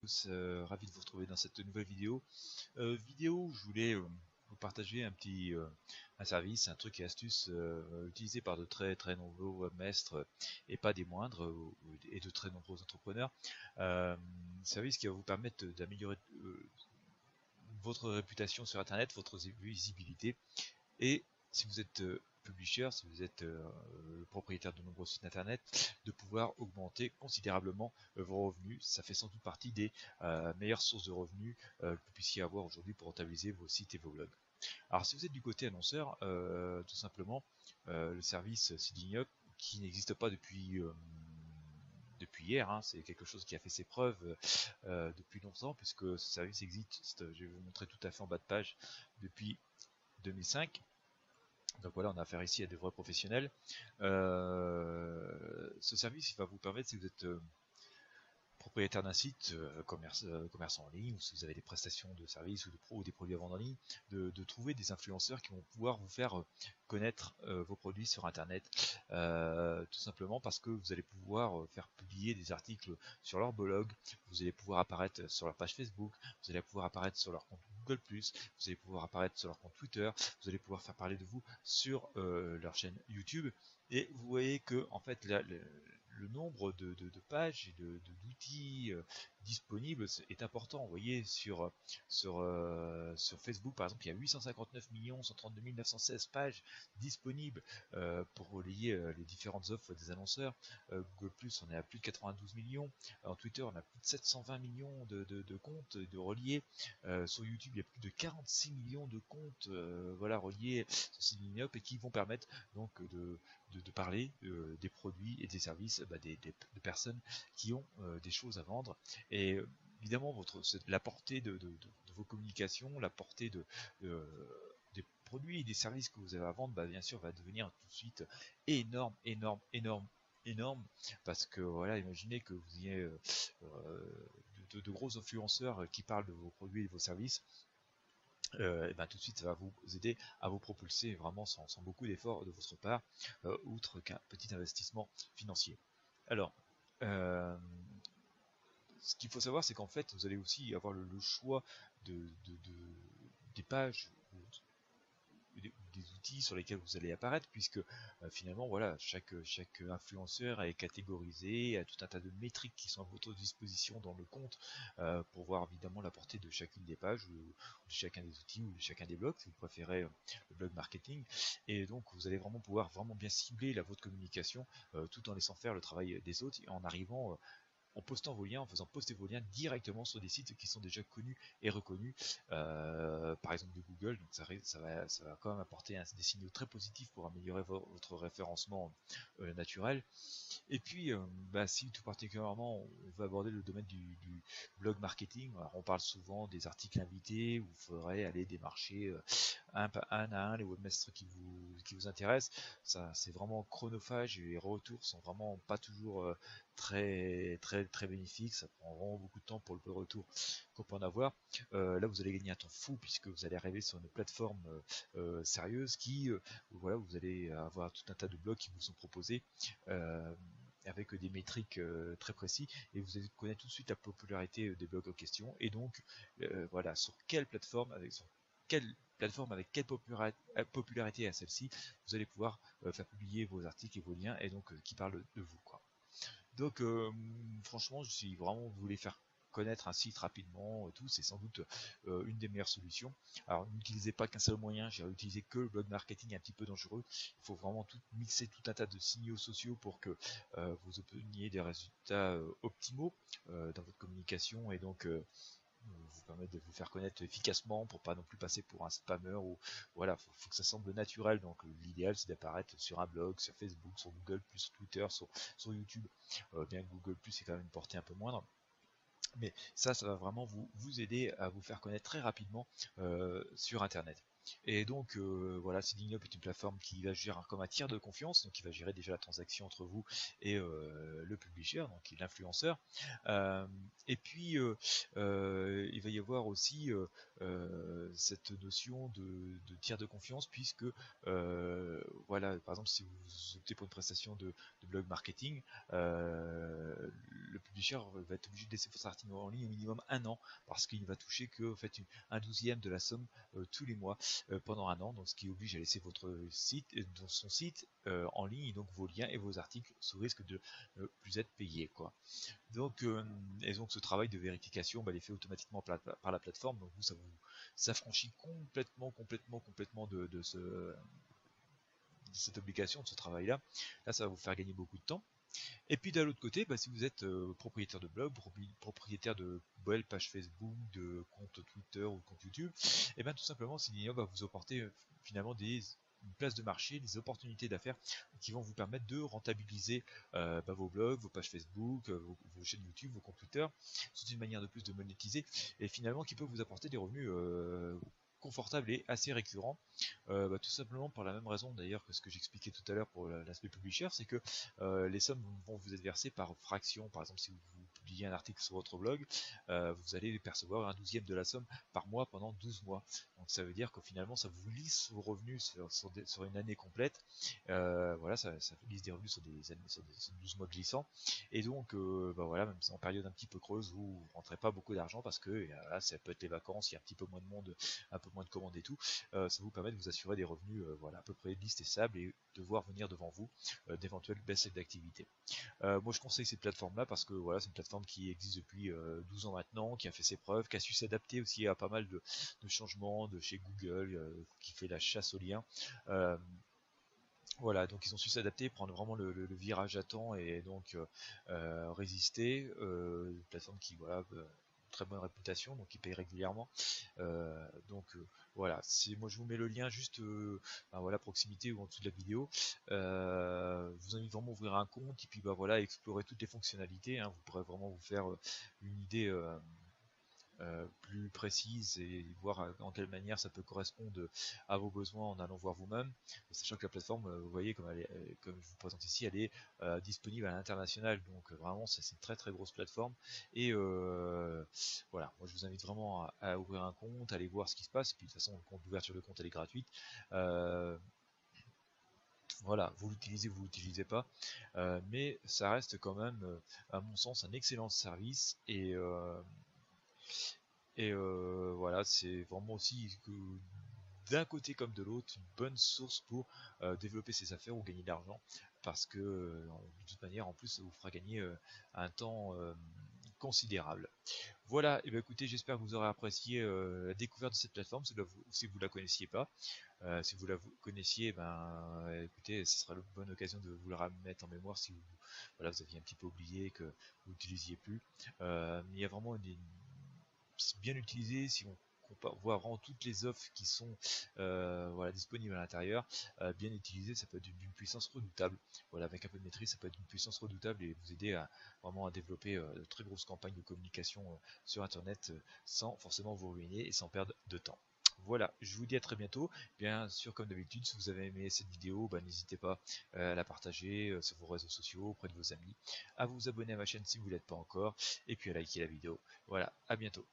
Ravi de vous retrouver dans cette nouvelle vidéo. Vidéo où je voulais vous partager un service, un truc et astuce utilisé par de très nombreux webmestres et pas des moindres et de très nombreux entrepreneurs. Service qui va vous permettre d'améliorer votre réputation sur internet, votre visibilité, et si vous êtes publisher, si vous êtes le propriétaire de nombreux sites internet, de pouvoir augmenter considérablement vos revenus. Ça fait sans doute partie des meilleures sources de revenus que vous puissiez avoir aujourd'hui pour rentabiliser vos sites et vos blogs. Alors si vous êtes du côté annonceur, tout simplement, le service Seeding Up, qui n'existe pas depuis hier, hein, c'est quelque chose qui a fait ses preuves depuis longtemps, puisque ce service existe, je vais vous montrer tout à fait en bas de page, depuis 2005. Donc voilà, on a affaire ici à des vrais professionnels. Ce service, il va vous permettre, si vous êtes propriétaire d'un site, commerçant en ligne, ou si vous avez des prestations de services ou des produits à vendre en ligne, de trouver des influenceurs qui vont pouvoir vous faire connaître vos produits sur internet, tout simplement parce que vous allez pouvoir faire publier des articles sur leur blog, vous allez pouvoir apparaître sur leur page Facebook, vous allez pouvoir apparaître sur leur compte Google+, vous allez pouvoir apparaître sur leur compte Twitter, vous allez pouvoir faire parler de vous sur leur chaîne YouTube, et vous voyez que en fait le nombre de pages et d'outils disponibles est important. Vous voyez, sur Facebook, par exemple, il y a 859 132 916 pages disponibles pour relayer les différentes offres des annonceurs. Google+, on est à plus de 92 millions. En Twitter, on a plus de 720 millions de comptes de reliés. Sur YouTube, il y a plus de 46 millions de comptes voilà, reliés sur Signing Up et qui vont permettre donc de parler des produits et des services de personnes qui ont des choses à vendre. Et évidemment, la portée de vos communications, la portée des produits et des services que vous avez à vendre, bien sûr, va devenir tout de suite énorme, parce que voilà, imaginez que vous ayez de gros influenceurs qui parlent de vos produits et de vos services. Tout de suite ça va vous aider à vous propulser vraiment sans beaucoup d'efforts de votre part, outre qu'un petit investissement financier. Alors, euh, ce qu'il faut savoir, c'est qu'en fait, vous allez aussi avoir le choix des pages des outils sur lesquels vous allez apparaître, puisque finalement, voilà, chaque influenceur est catégorisé, a tout un tas de métriques qui sont à votre disposition dans le compte pour voir évidemment la portée de chacune des pages, ou de chacun des outils, ou de chacun des blogs, si vous préférez le blog marketing. Et donc, vous allez vraiment pouvoir vraiment bien cibler votre communication tout en laissant faire le travail des autres et en arrivant en postant vos liens, en faisant poster vos liens directement sur des sites qui sont déjà connus et reconnus, par exemple de Google. Donc ça va quand même apporter des signaux très positifs pour améliorer votre référencement naturel. Et puis, si tout particulièrement on veut aborder le domaine du blog marketing, alors on parle souvent des articles invités où il faudrait aller démarcher un à un les webmasters qui vous intéressent. Ça, c'est vraiment chronophage et les retours sont vraiment pas toujours très bénéfiques. Ça prend vraiment beaucoup de temps pour le peu de retour qu'on peut en avoir. Là, vous allez gagner un temps fou puisque vous allez arriver sur une plateforme sérieuse voilà, vous allez avoir tout un tas de blogs qui vous sont proposés. Avec des métriques très précis, et vous allez connaître tout de suite la popularité des blogs en question, et donc voilà, sur quelle plateforme, avec quelle popularité à celle-ci, vous allez pouvoir faire publier vos articles et vos liens, et donc qui parlent de vous, quoi. Donc franchement, si vraiment vous voulez faire connaître un site rapidement, tout, c'est sans doute une des meilleures solutions. Alors n'utilisez pas qu'un seul moyen, j'ai utilisé que le blog marketing un petit peu dangereux. Il faut vraiment mixer tout un tas de signaux sociaux pour que vous obteniez des résultats optimaux dans votre communication, et donc vous permettre de vous faire connaître efficacement pour pas non plus passer pour un spammer, ou voilà, faut que ça semble naturel. Donc l'idéal, c'est d'apparaître sur un blog, sur Facebook, sur Google+, Twitter, sur YouTube, bien que Google+, est quand même une portée un peu moindre. Mais ça va vraiment vous aider à vous faire connaître très rapidement sur internet. Et donc voilà, Seeding Up est une plateforme qui va gérer comme un tiers de confiance, donc il va gérer déjà la transaction entre vous et le publisher, donc l'influenceur. Et puis il va y avoir aussi cette notion de tiers de confiance, puisque voilà, par exemple, si vous optez pour une prestation de blog marketing, le publisher va être obligé de laisser votre article en ligne au minimum 1 an, parce qu'il va toucher que en fait, un 12e de la somme tous les mois pendant 1 an, donc ce qui oblige à laisser votre site, dans son site en ligne, donc vos liens et vos articles sous risque de ne plus être payés, quoi. Donc, et donc ce travail de vérification, bah, il est fait automatiquement par la plateforme, donc vous, ça vous s'affranchit complètement de cette obligation, de ce travail-là. Là, ça va vous faire gagner beaucoup de temps. Et puis de l'autre côté, bah, si vous êtes propriétaire de blog, propriétaire de belles pages Facebook, de compte Twitter ou de compte YouTube, et bien tout simplement, Selenium va vous apporter finalement une place de marché, des opportunités d'affaires qui vont vous permettre de rentabiliser bah, vos blogs, vos pages Facebook, vos chaînes YouTube, vos comptes Twitter. C'est une manière de plus de monétiser et finalement qui peut vous apporter des revenus confortables et assez récurrents. Bah, tout simplement pour la même raison d'ailleurs que ce que j'expliquais tout à l'heure pour l'aspect publisher, c'est que les sommes vont vous être versées par fraction. Par exemple, si vous publiez un article sur votre blog, vous allez percevoir un 12e de la somme par mois pendant 12 mois. Donc ça veut dire que finalement ça vous lisse vos revenus sur une année complète. Voilà, ça lisse des revenus sur des années, sur 12 mois glissants. Et donc bah voilà, même en période un petit peu creuse où vous rentrez pas beaucoup d'argent parce que là, ça peut être les vacances, il y a un petit peu moins de monde, un peu moins de commandes et tout, ça vous permet de vous assurer des revenus voilà, à peu près listes et stables et de voir venir devant vous d'éventuelles baisses d'activité. Moi je conseille cette plateforme là parce que voilà, c'est une plateforme qui existe depuis 12 ans maintenant, qui a fait ses preuves, qui a su s'adapter aussi à pas mal de changements de chez Google, qui fait la chasse aux liens. Voilà, donc ils ont su s'adapter, prendre vraiment le virage à temps et donc résister. Une plateforme qui voilà, très bonne réputation, donc ils payent régulièrement. Voilà, moi je vous mets le lien juste ben voilà, proximité ou en dessous de la vidéo. Je vous invite vraiment à ouvrir un compte et puis bah voilà, explorer toutes les fonctionnalités, hein. Vous pourrez vraiment vous faire une idée plus précise et voir en quelle manière ça peut correspondre à vos besoins en allant voir vous-même, sachant que la plateforme, vous voyez, comme je vous présente ici, elle est disponible à l'international, donc vraiment c'est une très grosse plateforme. Et voilà, moi je vous invite vraiment à ouvrir un compte, à aller voir ce qui se passe, et puis de toute façon l'ouverture de compte elle est gratuite. Voilà, vous l'utilisez pas, mais ça reste quand même, à mon sens, un excellent service et voilà, c'est vraiment aussi que d'un côté comme de l'autre, une bonne source pour développer ses affaires ou gagner de l'argent. Parce que de toute manière, en plus, ça vous fera gagner un temps considérable. Voilà, et bien écoutez, j'espère que vous aurez apprécié la découverte de cette plateforme, si vous la connaissiez pas. Si vous la connaissiez, ben écoutez, ce sera une bonne occasion de vous la remettre en mémoire si voilà, vous aviez un petit peu oublié que vous n'utilisiez plus. Il y a vraiment bien utilisé si on voit vraiment toutes les offres qui sont voilà, disponibles à l'intérieur, bien utilisé, ça peut être d'une puissance redoutable. Voilà, avec un peu de maîtrise, ça peut être une puissance redoutable et vous aider vraiment à développer de très grosses campagnes de communication sur Internet sans forcément vous ruiner et sans perdre de temps. Voilà, je vous dis à très bientôt. Bien sûr, comme d'habitude, si vous avez aimé cette vidéo, bah, n'hésitez pas à la partager sur vos réseaux sociaux, auprès de vos amis, à vous abonner à ma chaîne si vous ne l'êtes pas encore, et puis à liker la vidéo. Voilà, à bientôt.